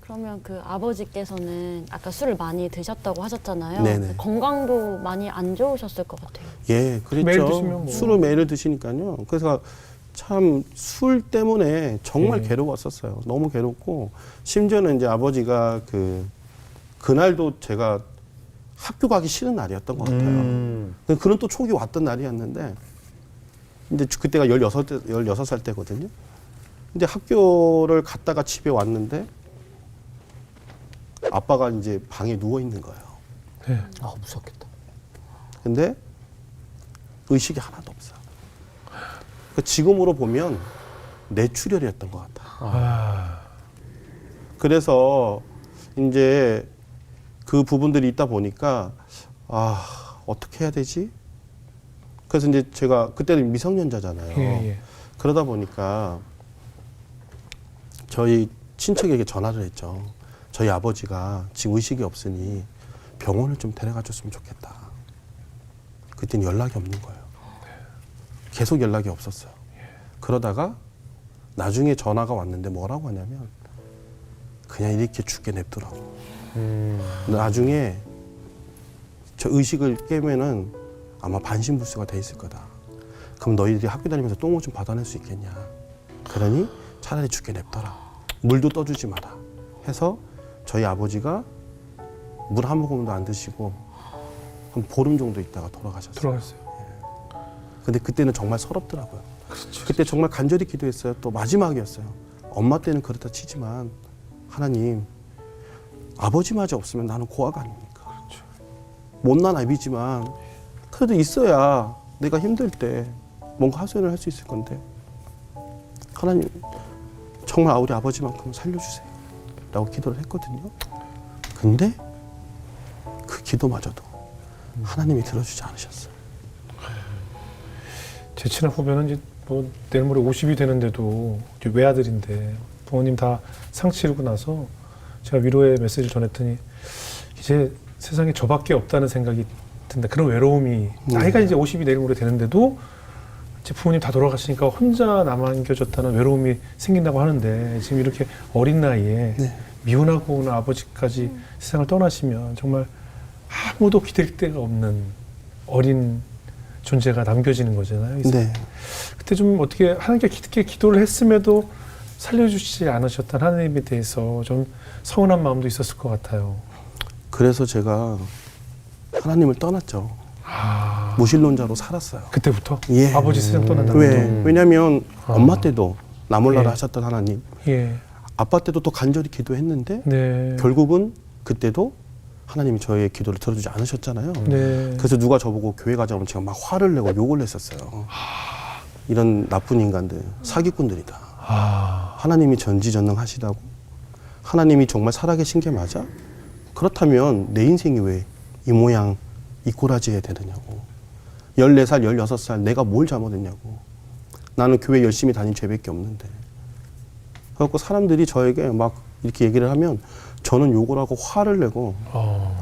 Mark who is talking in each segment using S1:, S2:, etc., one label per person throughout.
S1: 그러면 그 아버지께서는 아까 술을 많이 드셨다고 하셨잖아요.
S2: 네네.
S1: 건강도 많이 안 좋으셨을 것 같아요.
S2: 예, 그렇죠.
S3: 매일 드시면 뭐.
S2: 술을 매일 드시니까요. 그래서 참 술 때문에 정말
S3: 네.
S2: 괴로웠었어요. 너무 괴롭고 심지어는 이제 아버지가 그날도 제가 학교 가기 싫은 날이었던 것 같아요. 그런 또 촉이 왔던 날이었는데 이제 그때가 16살 때거든요. 근데 학교를 갔다가 집에 왔는데 아빠가 이제 방에 누워 있는 거예요.
S3: 네.
S4: 아, 무섭겠다.
S2: 근데 의식이 하나도 없어요. 지금으로 보면 뇌출혈이었던 것 같아요.
S3: 아,
S2: 그래서 이제 그 부분들이 있다 보니까 어떻게 해야 되지? 그래서 이제 제가 그때는 미성년자잖아요.
S3: 예.
S2: 그러다 보니까 저희 친척에게 전화를 했죠. 저희 아버지가 지금 의식이 없으니 병원을 좀 데려가 줬으면 좋겠다. 그때는 연락이 없는 거예요. 계속 연락이 없었어요. 그러다가 나중에 전화가 왔는데 뭐라고 하냐면 그냥 이렇게 죽게 냅두라고. 나중에 저 의식을 깨면은 아마 반신불수가 돼 있을 거다. 그럼 너희들이 학교 다니면서 똥을 좀 받아낼 수 있겠냐. 그러니 차라리 죽게 냅둬라. 물도 떠주지 마라. 해서 저희 아버지가 물 한 모금도 안 드시고 한 보름 정도 있다가 돌아가셨어요.
S3: 들어갔어요.
S2: 근데 그때는 정말 서럽더라고요.
S3: 그렇죠.
S2: 그때 정말 간절히 기도했어요. 또 마지막이었어요. 엄마 때는 그렇다 치지만 하나님 아버지마저 없으면 나는 고아가 아닙니까?
S3: 그렇죠.
S2: 못난 아비지만 그래도 있어야 내가 힘들 때 뭔가 하소연을 할 수 있을 건데 하나님 정말 우리 아버지만큼 살려주세요 라고 기도를 했거든요. 근데 그 기도마저도 하나님이 들어주지 않으셨어요.
S3: 제 친한 후배는 이제 뭐 내일 모레 50이 되는데도 이제 외아들인데 부모님 다 상 치르고 나서 제가 위로의 메시지를 전했더니 이제 세상에 저밖에 없다는 생각이 든다. 그런 외로움이 나이가 이제 50이 내일 모레 되는데도 제 부모님 다 돌아가시니까 혼자 남겨졌다는 외로움이 생긴다고 하는데 지금 이렇게 어린 나이에 미혼하고 오는 아버지까지 세상을 떠나시면 정말 아무도 기댈 데가 없는 어린 존재가 남겨지는 거잖아요.
S2: 네.
S3: 그때 좀 어떻게 하나님께 깊게 기도를 했음에도 살려주시지 않으셨던 하나님에 대해서 좀 서운한 마음도 있었을 것 같아요.
S2: 그래서 제가 하나님을 떠났죠. 무신론자로 살았어요.
S3: 그때부터?
S2: 예.
S3: 아버지 세상 떠난다고?
S2: 왜? 왜냐하면 엄마 때도 나몰라라 하셨던 하나님,
S3: 예.
S2: 아빠 때도 또 간절히 기도했는데
S3: 네.
S2: 결국은 그때도 하나님이 저의 기도를 들어주지 않으셨잖아요.
S3: 네.
S2: 그래서 누가 저보고 교회 가자면 제가 막 화를 내고 욕을 했었어요. 이런 나쁜 인간들, 사기꾼들이다. 하나님이 전지전능하시다고? 하나님이 정말 살아계신 게 맞아? 그렇다면 내 인생이 왜 이 모양, 이 꼬라지에 되느냐고. 14살, 16살 내가 뭘 잘못했냐고. 나는 교회 열심히 다닌 죄밖에 없는데. 그래갖고 사람들이 저에게 막 이렇게 얘기를 하면 저는 욕을 하고 화를 내고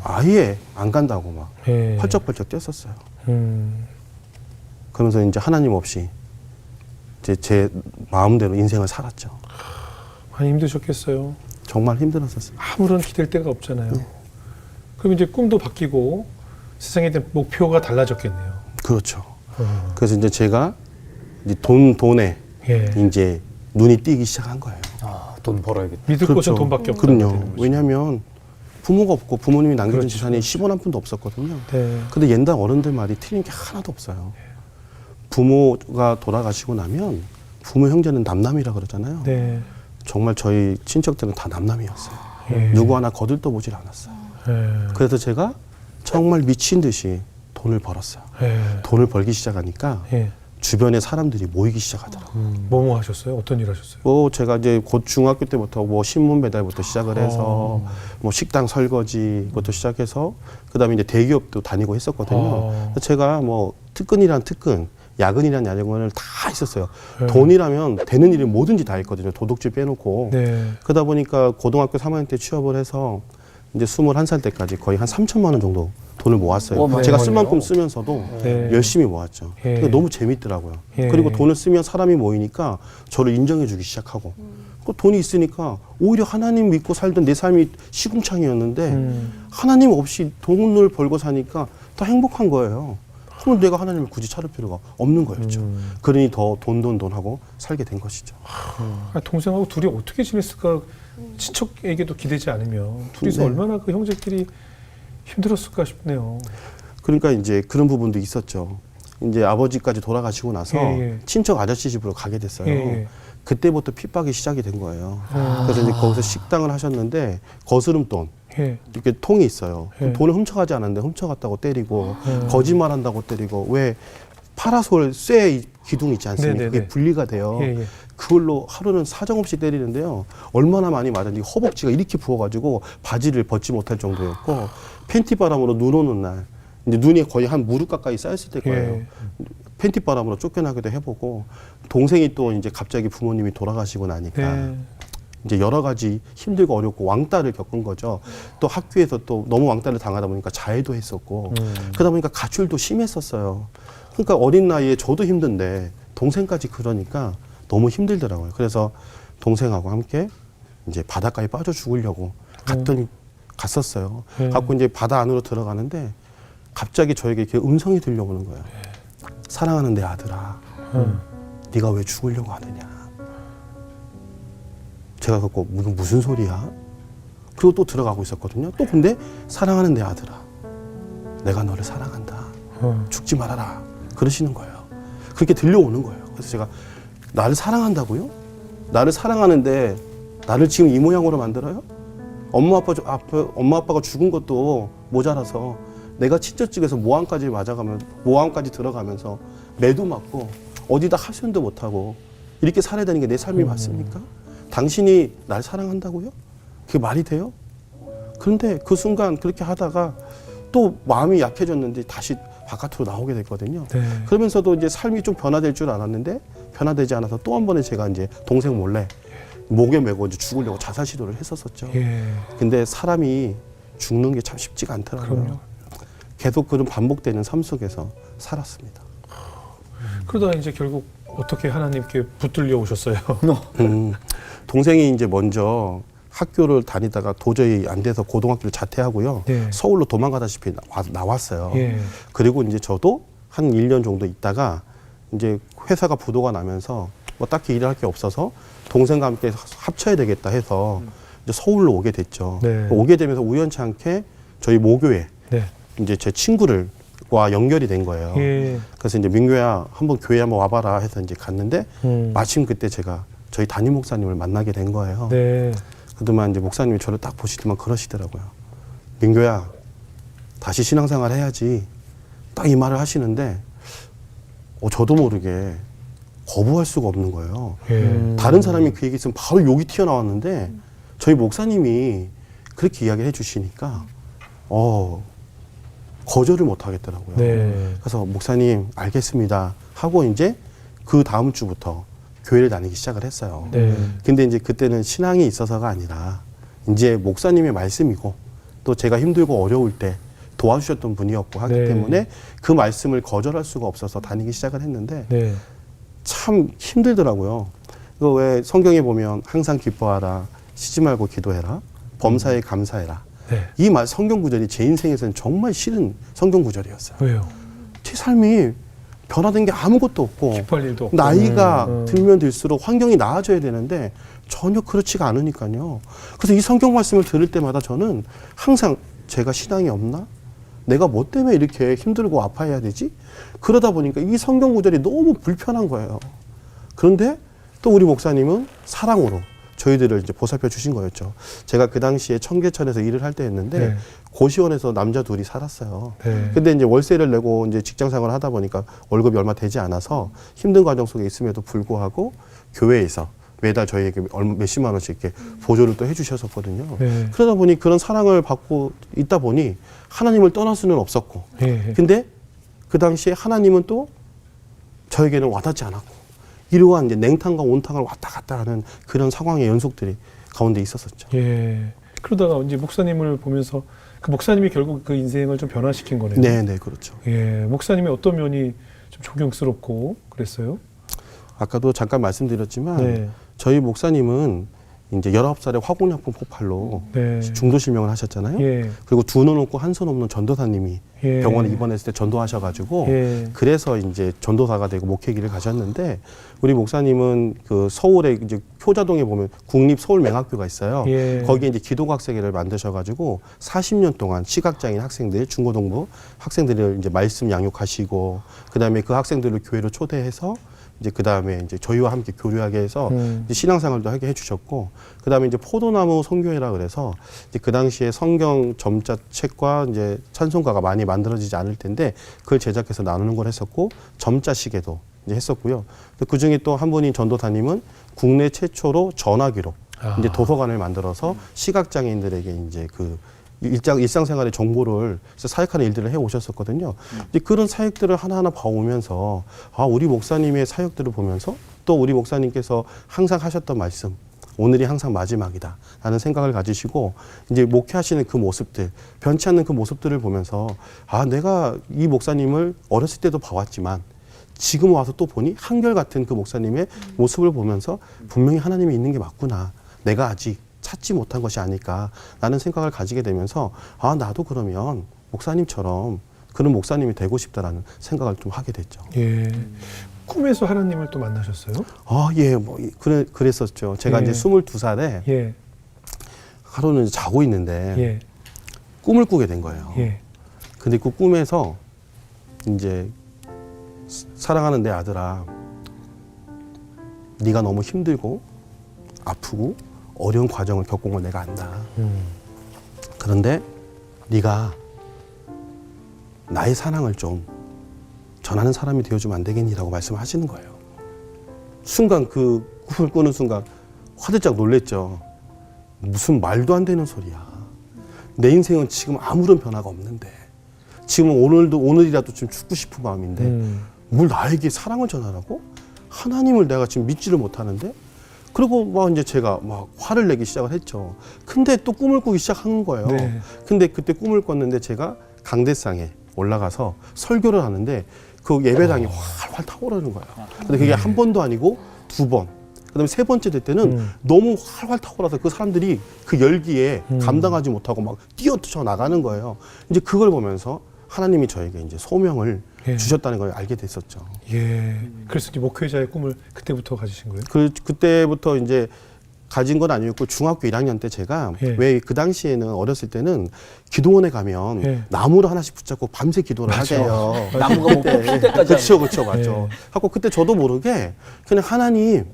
S2: 아예 안 간다고 막
S3: 예.
S2: 펄쩍펄쩍 뛰었었어요. 그러면서 이제 하나님 없이 이제 제 마음대로 인생을 살았죠.
S3: 많이 힘드셨겠어요.
S2: 정말 힘들었었어요.
S3: 아무런 기댈 데가 없잖아요. 그럼 이제 꿈도 바뀌고 세상에 대한 목표가 달라졌겠네요.
S2: 그렇죠. 그래서 이제 제가 이제 돈에
S3: 예.
S2: 이제 눈이 띄기 시작한 거예요.
S4: 아, 돈 벌어야겠다.
S3: 믿을
S2: 그렇죠.
S3: 곳은 돈밖에 없다.
S2: 그럼요. 왜냐하면 부모가 없고 부모님이 남겨준
S3: 그렇죠.
S2: 재산이 10원 한 푼도 없었거든요.
S3: 네.
S2: 근데 옛날 어른들 말이 틀린 게 하나도 없어요. 부모가 돌아가시고 나면 부모 형제는 남남이라 그러잖아요.
S3: 네.
S2: 정말 저희 친척들은 다 남남이었어요.
S3: 예.
S2: 누구 하나 거들떠보질 않았어요.
S3: 예.
S2: 그래서 제가 정말 미친 듯이 돈을 벌었어요.
S3: 예.
S2: 돈을 벌기 시작하니까
S3: 예.
S2: 주변에 사람들이 모이기 시작하더라고요.
S3: 뭐뭐 하셨어요? 어떤 일 하셨어요?
S2: 뭐 제가 이제 곧 중학교 때부터 뭐 신문 배달부터 시작을 해서 뭐 식당 설거지 그것도 시작해서 그다음에 이제 대기업도 다니고 했었거든요. 그래서 제가 뭐 특근이란 특근, 야근이란 야근을 다 했었어요. 돈이라면 되는 일을 뭐든지 다 했거든요. 도둑질 빼놓고.
S3: 네.
S2: 그러다 보니까 고등학교 3학년 때 취업을 해서 이제 21살 때까지 거의 한 3천만 원 정도 돈을 모았어요.
S4: 와,
S2: 제가
S4: 많이
S2: 쓸 만큼 쓰면서도
S3: 네.
S2: 열심히 모았죠.
S3: 예.
S2: 근데 너무 재밌더라고요.
S3: 예.
S2: 그리고 돈을 쓰면 사람이 모이니까 저를 인정해 주기 시작하고 그 돈이 있으니까 오히려 하나님 믿고 살던 내 삶이 시궁창이었는데 하나님 없이 돈을 벌고 사니까 더 행복한 거예요. 그럼 내가 하나님을 굳이 찾을 필요가 없는 거였죠. 그러니 더 돈 하고 살게 된 것이죠.
S3: 아, 동생하고 둘이 어떻게 지냈을까? 친척에게도 기대지 않으면 둘이서
S2: 네.
S3: 얼마나 그 형제끼리 힘들었을까 싶네요.
S2: 그러니까 이제 그런 부분도 있었죠. 이제 아버지까지 돌아가시고 나서
S3: 예.
S2: 친척 아저씨 집으로 가게 됐어요.
S3: 예.
S2: 그때부터 핍박이 시작이 된 거예요.
S3: 아.
S2: 그래서 이제 거기서 식당을 하셨는데 거스름돈
S3: 예.
S2: 이렇게 통이 있어요.
S3: 예.
S2: 돈을 훔쳐가지 않았는데 훔쳐갔다고 때리고
S3: 예.
S2: 거짓말한다고 때리고 왜 파라솔 쇠 기둥 있지 않습니까?
S3: 네네네.
S2: 그게 분리가 돼요.
S3: 예.
S2: 그걸로 하루는 사정없이 때리는데요. 얼마나 많이 맞았는지 허벅지가 이렇게 부어가지고 바지를 벗지 못할 정도였고 팬티 바람으로 눈 오는 날 이제 눈이 거의 한 무릎 가까이 쌓였을 때 거예요.
S3: 예.
S2: 팬티 바람으로 쫓겨나기도 해보고 동생이 또 이제 갑자기 부모님이 돌아가시고 나니까
S3: 네.
S2: 이제 여러 가지 힘들고 어렵고 왕따를 겪은 거죠. 또 학교에서 또 너무 왕따를 당하다 보니까 자해도 했었고 그러다 보니까 가출도 심했었어요. 그러니까 어린 나이에 저도 힘든데 동생까지 그러니까 너무 힘들더라고요. 그래서 동생하고 함께 이제 바닷가에 빠져 죽으려고 갔었어요. 갖고 이제 바다 안으로 들어가는데 갑자기 저에게 이렇게 음성이 들려오는 거예요. 사랑하는 내 아들아, 네가 왜 죽으려고 하느냐. 제가 갖고 무슨 소리야? 그리고 또 들어가고 있었거든요. 또 근데 사랑하는 내 아들아, 내가 너를 사랑한다. 죽지 말아라. 그러시는 거예요. 그렇게 들려오는 거예요. 그래서 제가 나를 사랑한다고요? 나를 사랑하는데 나를 지금 이 모양으로 만들어요? 엄마 아빠가 죽은 것도 모자라서 내가 친척집에서 모함까지 들어가면서 매도 맞고 어디다 하소연도 못하고 이렇게 살아야 되는 게 내 삶이 맞습니까? 당신이 날 사랑한다고요? 그게 말이 돼요? 그런데 그 순간 그렇게 하다가 또 마음이 약해졌는데 다시 바깥으로 나오게 됐거든요.
S3: 네.
S2: 그러면서도 이제 삶이 좀 변화될 줄 알았는데 변화되지 않아서 또 한 번에 제가 이제 동생 몰래 목에 메고 이제 죽으려고 자살 시도를 했었었죠.
S3: 예.
S2: 근데 사람이 죽는 게 참 쉽지가 않더라고요.
S3: 그럼요.
S2: 계속 그런 반복되는 삶 속에서 살았습니다.
S3: 그러다가 이제 결국 어떻게 하나님께 붙들려 오셨어요?
S2: 동생이 이제 먼저 학교를 다니다가 도저히 안 돼서 고등학교를 자퇴하고요.
S3: 네.
S2: 서울로 도망가다시피 나왔어요.
S3: 예.
S2: 그리고 이제 저도 한 1년 정도 있다가 이제 회사가 부도가 나면서 뭐 딱히 일을 할 게 없어서 동생과 함께 합쳐야 되겠다 해서 이제 서울로 오게 됐죠.
S3: 네.
S2: 오게 되면서 우연치 않게 저희 모교에
S3: 네.
S2: 이제 제 친구들과 연결이 된 거예요.
S3: 예.
S2: 그래서 이제 민규야 한번 교회 한번 와봐라 해서 이제 갔는데 마침 그때 제가 저희 담임 목사님을 만나게 된 거예요.
S3: 네.
S2: 그동안 이제 목사님이 저를 딱 보시더만 그러시더라고요. 민규야 다시 신앙생활 해야지. 딱 이 말을 하시는데 저도 모르게 거부할 수가 없는 거예요.
S3: 예.
S2: 다른 사람이 그 얘기 있으면 바로 욕이 튀어나왔는데 저희 목사님이 그렇게 이야기를 해주시니까 거절을 못 하겠더라고요.
S3: 네.
S2: 그래서 목사님 알겠습니다 하고 이제 그 다음 주부터 교회를 다니기 시작을 했어요.
S3: 네.
S2: 근데 이제 그때는 신앙이 있어서가 아니라 이제 목사님의 말씀이고 또 제가 힘들고 어려울 때 도와주셨던 분이었고 하기
S3: 네.
S2: 때문에 그 말씀을 거절할 수가 없어서 다니기 시작을 했는데
S3: 네.
S2: 참 힘들더라고요. 이거 왜 성경에 보면 항상 기뻐하라, 쉬지 말고 기도해라, 범사에 감사해라.
S3: 네.
S2: 이 말 성경 구절이 제 인생에서는 정말 싫은 성경 구절이었어요.
S3: 왜요?
S2: 제 삶이 변화된 게 아무것도 없고
S3: 기뻐할 일도 없고.
S2: 나이가 들면 들수록 환경이 나아져야 되는데 전혀 그렇지가 않으니까요. 그래서 이 성경 말씀을 들을 때마다 저는 항상 제가 신앙이 없나? 내가 뭐 때문에 이렇게 힘들고 아파해야 되지? 그러다 보니까 이 성경 구절이 너무 불편한 거예요. 그런데 또 우리 목사님은 사랑으로 저희들을 이제 보살펴 주신 거였죠. 제가 그 당시에 청계천에서 일을 할 때였는데
S3: 네.
S2: 고시원에서 남자 둘이 살았어요.
S3: 네.
S2: 근데 이제 월세를 내고 이제 직장 생활을 하다 보니까 월급이 얼마 되지 않아서 힘든 과정 속에 있음에도 불구하고 교회에서 매달 저희에게 몇십만 원씩 이렇게 보조를 또 해주셨었거든요.
S3: 네.
S2: 그러다 보니 그런 사랑을 받고 있다 보니 하나님을 떠날 수는 없었고,
S3: 예.
S2: 근데 그 당시에 하나님은 또 저에게는 와닿지 않았고, 이러한 이제 냉탕과 온탕을 왔다 갔다 하는 그런 상황의 연속들이 가운데 있었었죠.
S3: 예. 그러다가 이제 목사님을 보면서 그 목사님이 결국 그 인생을 좀 변화시킨 거네요.
S2: 네, 네, 그렇죠.
S3: 예. 목사님의 어떤 면이 좀 존경스럽고 그랬어요?
S2: 아까도 잠깐 말씀드렸지만
S3: 네.
S2: 저희 목사님은 이제 19살에 화공약품 폭발로
S3: 네.
S2: 중도 실명을 하셨잖아요.
S3: 예.
S2: 그리고 두 눈 없고 한 손 없는 전도사님이
S3: 예.
S2: 병원에 입원했을 때 전도하셔가지고
S3: 예.
S2: 그래서 이제 전도사가 되고 목회기를 가셨는데 우리 목사님은 그 서울에 이제 효자동에 보면 국립서울맹학교가 있어요.
S3: 예.
S2: 거기에 이제 기도각세기를 만드셔가지고 40년 동안 시각장애인 학생들, 중고등부 학생들을 이제 말씀 양육하시고 그다음에 그 학생들을 교회로 초대해서 이제 그 다음에 이제 저희와 함께 교류하게 해서 이제 신앙생활도 하게 해주셨고, 그 다음에 이제 포도나무 선교회라 그래서 이제 그 당시에 성경 점자 책과 이제 찬송가가 많이 만들어지지 않을 텐데 그걸 제작해서 나누는 걸 했었고 점자 시계도 이제 했었고요. 그 중에 또 한 분인 전도사님은 국내 최초로 전화기로 이제 도서관을 만들어서 시각장애인들에게 이제 그 일상생활의 정보를 사역하는 일들을 해 오셨었거든요. 이제 그런 사역들을 하나하나 봐오면서 우리 목사님의 사역들을 보면서 또 우리 목사님께서 항상 하셨던 말씀, 오늘이 항상 마지막이다 라는 생각을 가지시고 이제 목회하시는 그 모습들, 변치 않는 그 모습들을 보면서 내가 이 목사님을 어렸을 때도 봐왔지만 지금 와서 또 보니 한결같은 그 목사님의 모습을 보면서 분명히 하나님이 있는 게 맞구나. 내가 아직 찾지 못한 것이 아닐까라는 생각을 가지게 되면서 나도 그러면 목사님처럼 그런 목사님이 되고 싶다라는 생각을 좀 하게 됐죠.
S3: 예. 꿈에서 하나님을 또 만나셨어요?
S2: 예, 그랬었죠. 제가
S3: 예.
S2: 이제 22살에
S3: 예.
S2: 하루는 자고 있는데
S3: 예.
S2: 꿈을 꾸게 된 거예요.
S3: 예.
S2: 근데 그 꿈에서 이제 사랑하는 내 아들아, 네가 너무 힘들고 아프고 어려운 과정을 겪은 걸 내가 안다. 그런데 네가 나의 사랑을 좀 전하는 사람이 되어주면 안 되겠니라고 말씀하시는 거예요. 순간 그 꿈을 꾸는 순간 화들짝 놀랬죠. 무슨 말도 안 되는 소리야. 내 인생은 지금 아무런 변화가 없는데 지금 오늘이라도 좀 죽고 싶은 마음인데 뭘 나에게 사랑을 전하라고? 하나님을 내가 지금 믿지를 못하는데? 그리고 막 이제 제가 막 화를 내기 시작을 했죠. 근데 또 꿈을 꾸기 시작한 거예요.
S3: 네.
S2: 근데 그때 꿈을 꿨는데 제가 강대상에 올라가서 설교를 하는데 그 예배당이 활활 타오르는 거예요. 근데 그게 한 번도 아니고 두 번. 그다음에 세 번째 될 때는 너무 활활 타오라서 그 사람들이 그 열기에 감당하지 못하고 막 뛰어쳐 나가는 거예요. 이제 그걸 보면서 하나님이 저에게 이제 소명을
S3: 예.
S2: 주셨다는 걸 알게 됐었죠.
S3: 예. 그래서 이제 목회자의 꿈을 그때부터 가지신 거예요?
S2: 그때부터 이제 가진 건 아니었고 중학교 1학년 때 제가
S3: 예.
S2: 왜 그 당시에는 어렸을 때는 기도원에 가면
S3: 예.
S2: 나무를 하나씩 붙잡고 밤새 기도를 하세요.
S5: 나무가 뭐 필 때까지.
S2: 그렇죠, 맞죠.
S3: 예.
S2: 하고 그때 저도 모르게 그냥 하나님,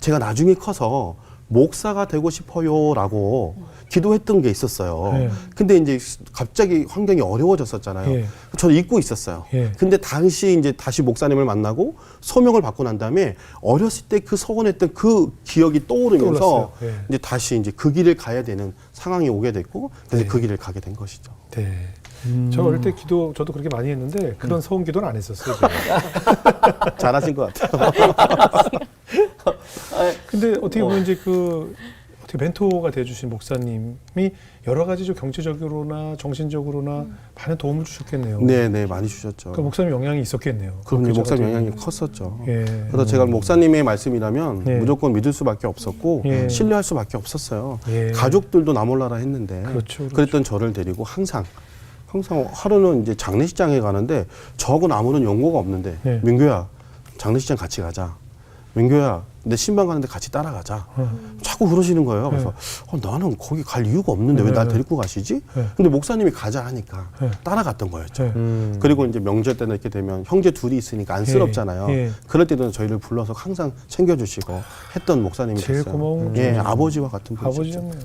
S2: 제가 나중에 커서 목사가 되고 싶어요라고 기도했던 게 있었어요.
S3: 예.
S2: 근데 이제 갑자기 환경이 어려워졌었잖아요.
S3: 예.
S2: 저도 잊고 있었어요.
S3: 예.
S2: 근데 당시 이제 다시 목사님을 만나고 소명을 받고 난 다음에 어렸을 때 그 서원했던 그 기억이 떠오르면서
S3: 떠올랐어요. 예.
S2: 이제 다시 이제 그 길을 가야 되는 상황이 오게 됐고 그래서
S3: 네.
S2: 그 길을 가게 된 것이죠.
S3: 네. 저 어릴 때 기도 저도 그렇게 많이 했는데 그런 서원 기도는 안 했었어요. 제가.
S2: 잘하신 것 같아요.
S3: 근데 어떻게 보면 이제 그 어떻게 멘토가 돼주신 목사님이 여러 가지 좀 경제적으로나 정신적으로나 많은 도움을 주셨겠네요.
S2: 네, 많이 주셨죠.
S3: 그러니까 목사님 영향이 있었겠네요.
S2: 그럼요,
S3: 목회자가
S2: 목사님
S3: 되는.
S2: 영향이 컸었죠.
S3: 예.
S2: 그래서 제가 목사님의 말씀이라면
S3: 예.
S2: 무조건 믿을 수밖에 없었고
S3: 예.
S2: 신뢰할 수밖에 없었어요.
S3: 예.
S2: 가족들도 나 몰라라 했는데
S3: 그렇죠.
S2: 그랬던 저를 데리고 항상 하루는 이제 장례식장에 가는데 저하고는 아무런 연고가 없는데
S3: 예.
S2: 민규야, 장례식장 같이 가자. 민규야, 내 신방 가는데 같이 따라가자. 자꾸 그러시는 거예요. 그래서 나는 거기 갈 이유가 없는데 왜 날 데리고 가시지? 근데 목사님이 가자 하니까 따라갔던 거였죠.
S3: 예.
S2: 그리고 이제 명절 때는 이렇게 되면 형제 둘이 있으니까 안쓰럽잖아요.
S3: 예.
S2: 그럴 때는 저희를 불러서 항상 챙겨주시고 했던 목사님이
S3: 제일
S2: 됐어요.
S3: 고마운
S2: 예,
S3: 분이죠.
S2: 아버지와 같은 분이셨죠.
S3: 아버지였네요.